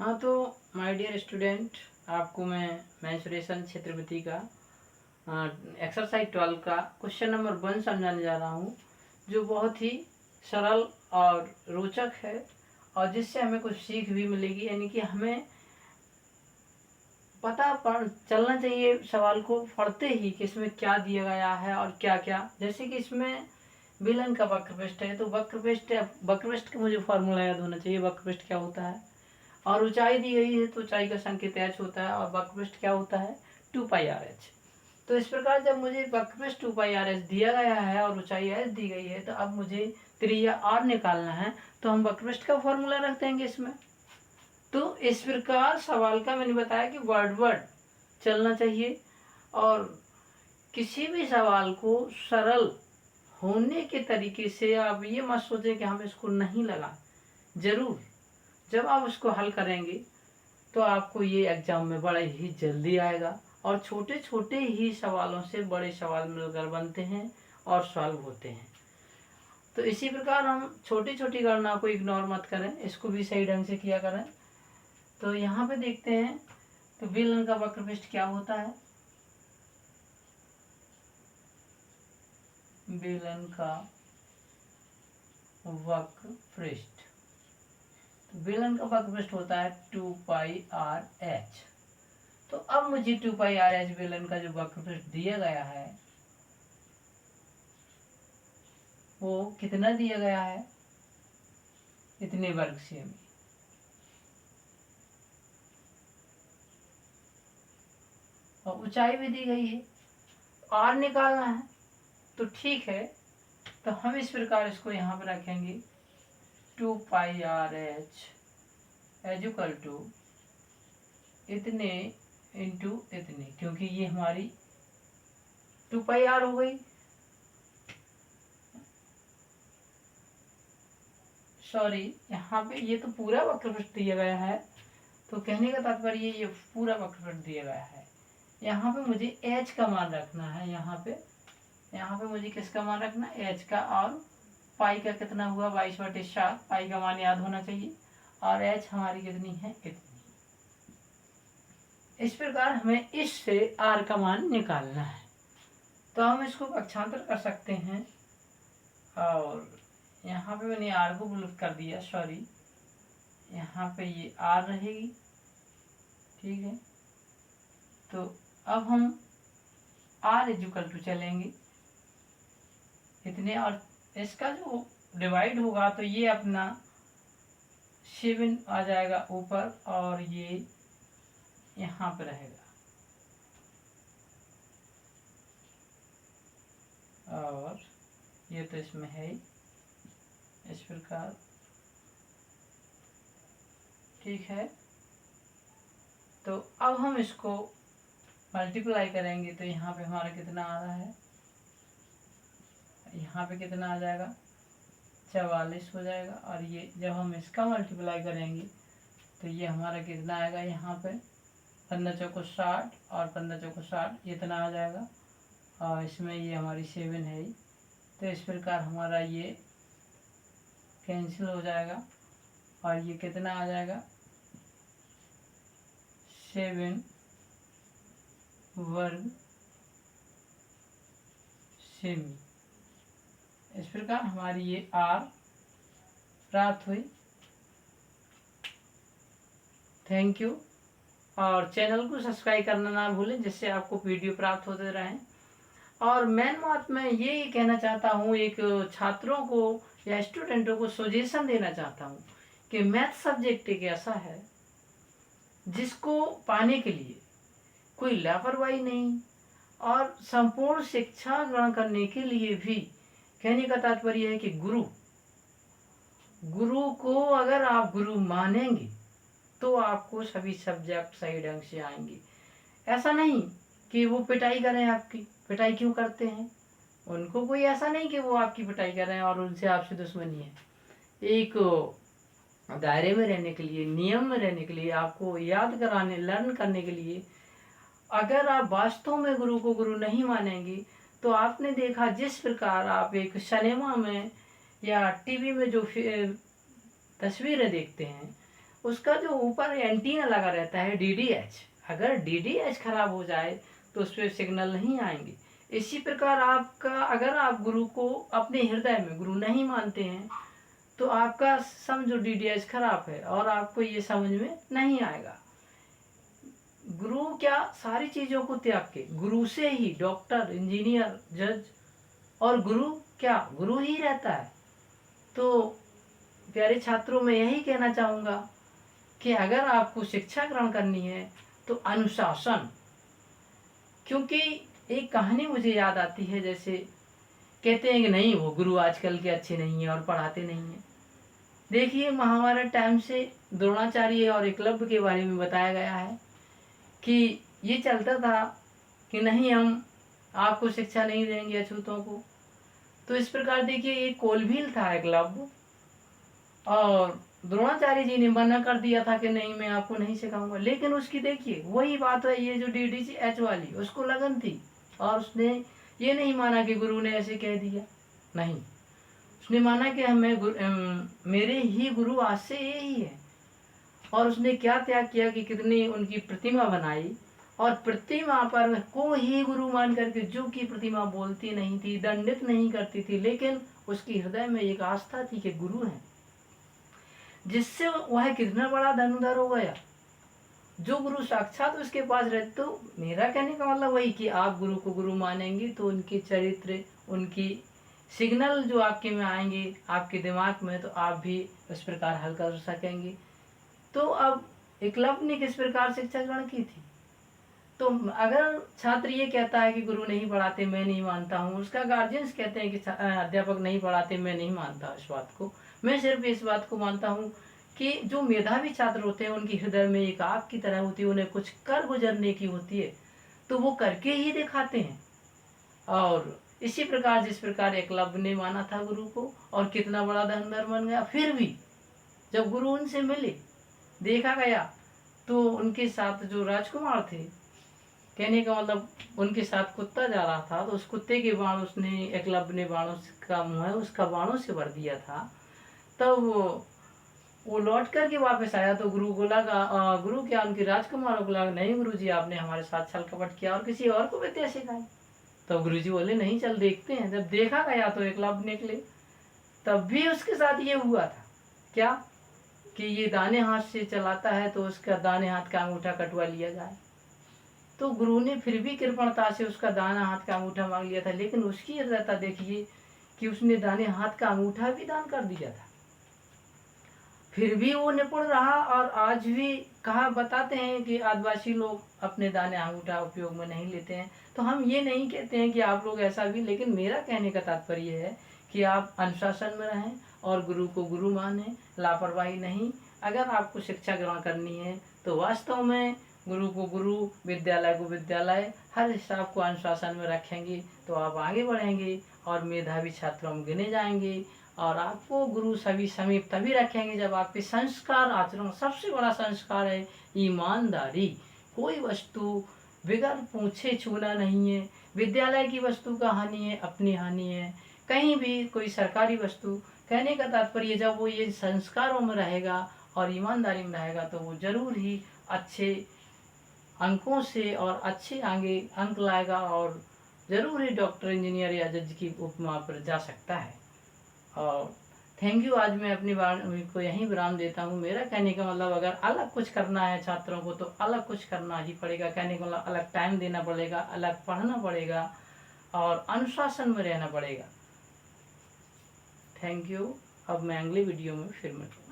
हाँ, तो my dear student, आपको मैं मेंसुरेशन क्षेत्रवृत्ति का एक्सरसाइज 12 का क्वेश्चन नंबर 1 समझाने जा रहा हूँ, जो बहुत ही सरल और रोचक है और जिससे हमें कुछ सीख भी मिलेगी। यानी कि हमें चलना चाहिए सवाल को पढ़ते ही कि इसमें क्या दिया गया है और क्या क्या। जैसे कि इसमें विलन का वक्रपृष्ठ है, तो वक्रपृष्ठ का मुझे फॉर्मूला याद होना चाहिए। वक्रपृष्ठ क्या होता है, और ऊंचाई दी गई है तो ऊंचाई का संकेत h होता है, और वक्रपृष्ठ क्या होता है 2πr/h। तो इस प्रकार जब मुझे वक्रपृष्ठ 2πr/h दिया गया है और ऊंचाई h दी गई है, तो अब मुझे त्रिज्या r निकालना है, तो हम वक्रपृष्ठ का फॉर्मूला रख देंगे इसमें। तो इस प्रकार सवाल का मैंने बताया कि वर्ड चलना चाहिए, और किसी भी सवाल को सरल होने के तरीके से आप ये मत सोचें कि हम इसको नहीं लगा। जरूर जब आप उसको हल करेंगे तो आपको ये एग्जाम में बड़ा ही जल्दी आएगा, और छोटे छोटे ही सवालों से बड़े सवाल मिलकर बनते हैं और सॉल्व होते हैं। तो इसी प्रकार हम छोटी छोटी गणना को इग्नोर मत करें, इसको भी सही ढंग से किया करें। तो यहाँ पे देखते हैं, तो विलन का वक्रपृष्ठ क्या होता है। विलन का वक्रपृष्ठ, विलन का वक्रपृष्ठ होता है 2πr/h। तो अब मुझे 2πr/h विलन का जो वक्रपृष्ठ दिया गया है वो कितना दिया गया है, इतने वर्ग सेमी। और ऊंचाई भी दी गई है, r निकालना है। तो ठीक है, तो हम इस प्रकार इसको यहाँ पर रखेंगे 2πr/h इक्वल टू इतने इंटू इतने, क्योंकि ये हमारी 2πr हो गई। सॉरी, यहाँ पे ये तो पूरा वक्रपृष्ठ दिया गया है, तो कहने का तात्पर्य ये पूरा वक्रपृष्ठ दिया गया है। यहाँ पे मुझे h का मान रखना है। यहाँ पे मुझे किसका मान रखना है, h का। और पाई का कितना हुआ 22/7, पाई का मान याद होना चाहिए। और h हमारी कितनी है, इतनी। इस प्रकार हमें इससे r का मान निकालना है। तो हम इसको पक्षांतर कर सकते हैं, और यहाँ पे मैंने r को विलुप्त कर दिया, सॉरी। यहाँ पे ये r रहेगी, ठीक है। तो अब हम r इक्वल टू चलेंगे इतने, और इसका जो डिवाइड होगा तो ये अपना 7 आ जाएगा ऊपर, और ये यहाँ पे रहेगा, और ये तो इसमें है ही। इस प्रकार ठीक है। तो अब हम इसको मल्टीप्लाई करेंगे, तो यहाँ पे हमारा कितना आ रहा है, यहाँ पे कितना आ जाएगा 44 हो जाएगा। और ये जब हम इसका मल्टीप्लाई करेंगे तो ये हमारा कितना आएगा, यहाँ पे 15 चौको 60 और 15 चौको 60 इतना आ जाएगा, और इसमें ये हमारी 7 है ही। तो इस प्रकार हमारा ये कैंसिल हो जाएगा, और ये कितना आ जाएगा 7 वर्ग सेमी। इस प्रकार हमारी ये r प्राप्त हुई। थैंक यू, और चैनल को सब्सक्राइब करना ना भूलें, जिससे आपको वीडियो प्राप्त होते रहें। और मेन बात मैं ये कहना चाहता हूँ, एक छात्रों को या स्टूडेंटों को सजेशन देना चाहता हूँ कि मैथ सब्जेक्ट एक ऐसा है जिसको पाने के लिए कोई लापरवाही नहीं, और संपूर्ण शिक्षा ग्रहण करने के लिए भी, कहने का तात्पर्य है कि गुरु को अगर आप गुरु मानेंगे तो आपको सभी सब्जेक्ट सही ढंग से आएंगे। ऐसा नहीं कि वो पिटाई करें आपकी। पिटाई क्यों करते हैं, उनको कोई ऐसा नहीं कि वो आपकी पिटाई कर रहे हैं और उनसे आपसे दुश्मनी है। एक दायरे में रहने के लिए, नियम में रहने के लिए, आपको याद कराने, लर्न करने के लिए, अगर आप वास्तव में गुरु को गुरु नहीं मानेंगे, तो आपने देखा जिस प्रकार आप एक सिनेमा में या टीवी में जो तस्वीरें देखते हैं, उसका जो ऊपर एंटीना लगा रहता है डीडीएच, अगर डीडीएच खराब हो जाए तो उस पर सिग्नल नहीं आएंगे। इसी प्रकार आपका, अगर आप गुरु को अपने हृदय में गुरु नहीं मानते हैं तो आपका समझो डीडीएच खराब है और आपको ये समझ में नहीं आएगा। गुरु क्या, सारी चीजों को त्याग के गुरु से ही डॉक्टर, इंजीनियर, जज और गुरु क्या, गुरु ही रहता है। तो प्यारे छात्रों, मैं यही कहना चाहूँगा कि अगर आपको शिक्षा ग्रहण करनी है तो अनुशासन, क्योंकि एक कहानी मुझे याद आती है, जैसे कहते हैं कि नहीं वो गुरु आजकल के अच्छे नहीं हैं और पढ़ाते नहीं हैं। देखिए महाभारत टाइम से द्रोणाचार्य और एकलव्य के बारे में बताया गया है कि ये चलता था कि नहीं हम आपको शिक्षा नहीं देंगे अछूतों को। तो इस प्रकार देखिए एक कोलभील था एकलव्य, और द्रोणाचार्य जी ने मना कर दिया था कि नहीं मैं आपको नहीं सिखाऊंगा। लेकिन उसकी देखिए वही बात है, ये जो डीडीएच वाली, उसको लगन थी और उसने ये नहीं माना कि गुरु ने ऐसे कह दिया, नहीं, उसने माना कि मेरे ही गुरु आज से ये ही है। और उसने क्या त्याग किया कि कितनी उनकी प्रतिमा बनाई, और प्रतिमा पर को ही गुरु मान करके, जो की प्रतिमा बोलती नहीं थी, दंडित नहीं करती थी, लेकिन उसकी हृदय में एक आस्था थी कि गुरु है, जिससे वह कितना बड़ा धनुधर हो गया। जो गुरु साक्षात उसके पास रहते, तो मेरा कहने का मतलब वही कि आप गुरु को गुरु मानेंगे तो उनके चरित्र, उनकी सिग्नल जो आपके में आएंगे आपके दिमाग में, तो आप भी उस प्रकार हल कर सकेंगे। तो अब एकलव्य ने किस प्रकार शिक्षा ग्रहण की थी। तो अगर छात्र ये कहता है कि गुरु नहीं पढ़ाते, मैं नहीं मानता हूँ, उसका गार्जियंस कहते हैं कि अध्यापक नहीं पढ़ाते, मैं नहीं मानता इस बात को। मैं सिर्फ इस बात को मानता हूँ कि जो मेधावी छात्र होते हैं उनकी हृदय में एक आग की तरह होती है, उन्हें कुछ कर गुजरने की होती है, तो वो करके ही दिखाते हैं। और इसी प्रकार जिस प्रकार एकलव्य ने माना था गुरु को और कितना बड़ा धनुधर बन गया, फिर भी जब गुरु उनसे मिले, देखा गया तो उनके साथ जो राजकुमार थे, कहने का मतलब उनके साथ कुत्ता जा रहा था, तो उस कुत्ते के बाण उसने, एकलव्य ने बाणों का मुँह है उसका बाणों से भर दिया था। तब वो लौट करके वापस आया तो गुरु को लगा, गुरु क्या उनके राजकुमारों को लगा, नहीं गुरु जी आपने हमारे साथ छल कपट किया और किसी और को विद्या सिखाई। तो गुरु जी बोले नहीं चल देखते हैं। जब देखा गया तो एकलव्य निकले, तब भी उसके साथ ये हुआ था क्या कि ये दाने हाथ से चलाता है तो उसका दाने हाथ का अंगूठा कटवा लिया जाए। तो गुरु ने फिर भी कृपणता से उसका दाना हाथ का अंगूठा मांग लिया था, लेकिन उसकी हृदयता देखिए कि उसने दाने हाथ का अंगूठा भी दान कर दिया था। फिर भी वो निपुण रहा, और आज भी कहा बताते हैं कि आदिवासी लोग अपने दाने अंगूठा उपयोग में नहीं लेते हैं। तो हम ये नहीं कहते हैं कि आप लोग ऐसा भी, लेकिन मेरा कहने का तात्पर्य है कि आप अनुशासन में रहें और गुरु को गुरु माने, लापरवाही नहीं। अगर आपको शिक्षा ग्रहण करनी है तो वास्तव में गुरु को गुरु, विद्यालय को विद्यालय, हर हिसाब को अनुशासन में रखेंगे तो आप आगे बढ़ेंगे और मेधावी छात्रों में गिने जाएंगे। और आपको गुरु सभी समीप तभी रखेंगे जब आपके संस्कार आचरण, सबसे बड़ा संस्कार है ईमानदारी। कोई वस्तु बिगर पूछे छूना नहीं है। विद्यालय की वस्तु का हानि है, अपनी हानि है। कहीं भी कोई सरकारी वस्तु, कहने का तात्पर्य जब वो ये संस्कारों में रहेगा और ईमानदारी में रहेगा तो वो जरूर ही अच्छे अंकों से और अच्छे आगे अंक लाएगा और जरूर ही डॉक्टर, इंजीनियर या जज की उपमा पर जा सकता है। और थैंक यू। आज मैं अपनी बात को यहीं विराम देता हूँ। मेरा कहने का मतलब अगर अलग कुछ करना है छात्रों को तो अलग कुछ करना ही पड़ेगा। कहने का मतलब अलग टाइम देना पड़ेगा, अलग पढ़ना पड़ेगा और अनुशासन में रहना पड़ेगा। Thank you. अब मैं अगली वीडियो में फिर मिलूँगा।